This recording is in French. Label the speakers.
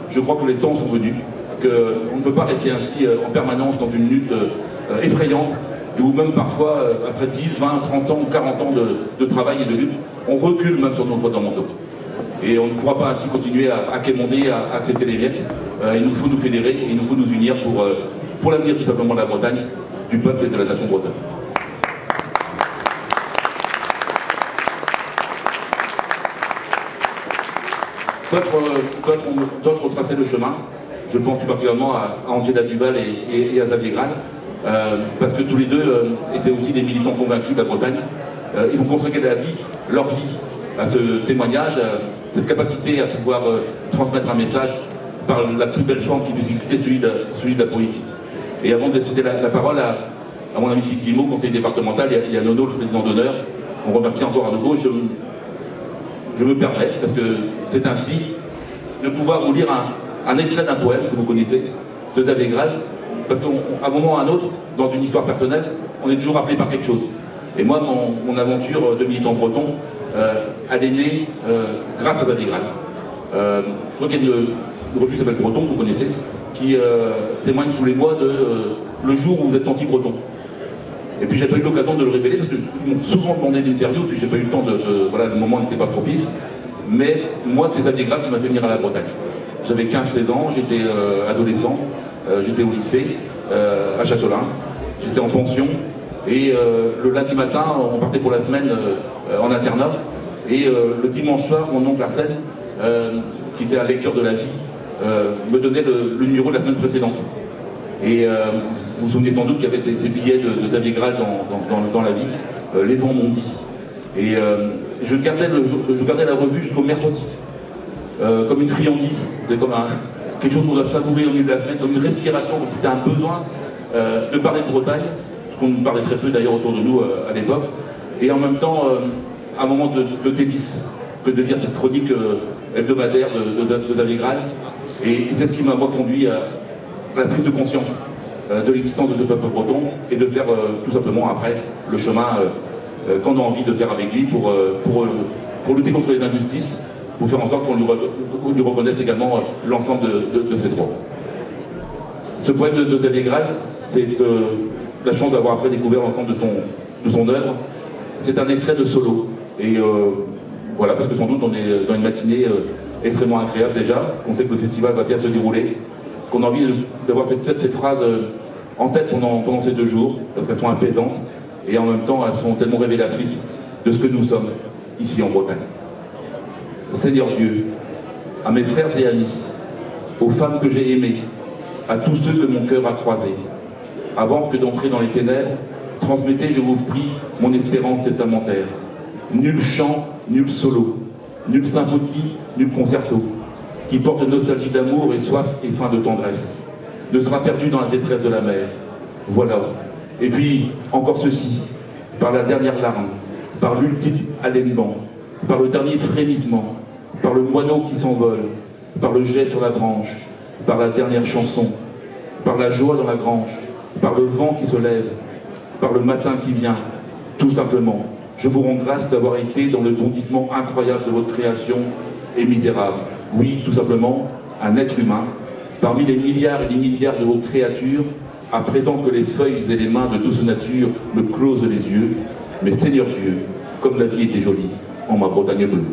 Speaker 1: je crois que les temps sont venus, qu'on ne peut pas rester ainsi en permanence dans une lutte effrayante, ou même parfois, après 10, 20, 30 ans ou 40 ans de travail et de lutte, on recule même sur nos fondamentaux. Et on ne pourra pas ainsi continuer à quémander, à accepter les miettes. Il nous faut nous fédérer, et il nous faut nous unir pour l'avenir tout simplement de la Bretagne, du peuple et de la nation bretonne. D'autres ont tracé le chemin. Je pense tout particulièrement à Angela Duval et à Xavier Graal, parce que tous les deux étaient aussi des militants convaincus de la Bretagne. Ils ont consacré leur vie à ce témoignage, à cette capacité à pouvoir transmettre un message par la plus belle forme qui puisse exister, celui de la poésie. Et avant de laisser la parole à mon ami Philippe Guillemot, conseiller départemental, il y a Nono, le président d'honneur. On remercie encore à nouveau. Je me permets, parce que c'est ainsi, de pouvoir vous lire un extrait d'un poème que vous connaissez, de Xavier Graal, parce qu'à un moment ou à un autre, dans une histoire personnelle, on est toujours rappelé par quelque chose. Et moi, mon aventure de militant breton, elle est née grâce à Xavier Graal. Je crois qu'il y a une revue qui s'appelle Breton, que vous connaissez, qui témoigne tous les mois de le jour où vous êtes senti breton. Et puis j'ai pas eu l'occasion de le révéler parce que je m'ont souvent demandé d'interview, puis j'ai pas eu le temps voilà, le moment n'était pas propice. Mais moi, c'est Xavier Graal qui m'a fait venir à la Bretagne. J'avais 15-16 ans, j'étais adolescent, j'étais au lycée, à Châtelain, j'étais en pension. Et le lundi matin, on partait pour la semaine en internat. Et le dimanche soir, mon oncle Arsène, qui était un lecteur de la vie, me donnait le numéro de la semaine précédente. Et vous vous souvenez sans doute qu'il y avait ces billets de Xavier Graal dans la vie, les vents m'ont dit. Et je gardais la revue jusqu'au mercredi, comme une friandise, c'était comme quelque chose qu'on doit savourer au milieu de la semaine, comme une respiration, c'était un besoin de parler de Bretagne, ce qu'on nous parlait très peu d'ailleurs autour de nous à l'époque, et en même temps un moment de délice, que de lire cette chronique hebdomadaire de Xavier Graal. Et c'est ce qui m'a conduit à la prise de conscience de l'existence de ce peuple breton et de faire tout simplement après le chemin qu'on a envie de faire avec lui pour lutter contre les injustices, pour faire en sorte qu'on lui reconnaisse également l'ensemble de ses droits. Ce poème de Xavier Graal, c'est la chance d'avoir après découvert l'ensemble de son œuvre. C'est un extrait de solo. Et voilà, parce que sans doute on est dans une matinée extrêmement agréable déjà, on sait que le festival va bien se dérouler, qu'on a envie d'avoir peut-être ces phrases en tête pendant ces 2 jours, parce qu'elles sont apaisantes, et en même temps elles sont tellement révélatrices de ce que nous sommes ici en Bretagne. Seigneur Dieu, à mes frères et amis, aux femmes que j'ai aimées, à tous ceux que mon cœur a croisés, avant que d'entrer dans les ténèbres, transmettez, je vous prie, mon espérance testamentaire. Nul chant, nul solo, nulle symphonie, nul concerto, qui porte nostalgie d'amour et soif et faim de tendresse, ne sera perdu dans la détresse de la mer. Voilà. Et puis, encore ceci, par la dernière larme, par l'ultime halelement, par le dernier frémissement, par le moineau qui s'envole, par le jet sur la branche, par la dernière chanson, par la joie dans la grange, par le vent qui se lève, par le matin qui vient, tout simplement. Je vous rends grâce d'avoir été dans le bondissement incroyable de votre création et misérable. Oui, tout simplement, un être humain, parmi les milliards et les milliards de vos créatures, à présent que les feuilles et les mains de toute nature me closent les yeux, mais Seigneur Dieu, comme la vie était jolie en ma Bretagne bleue.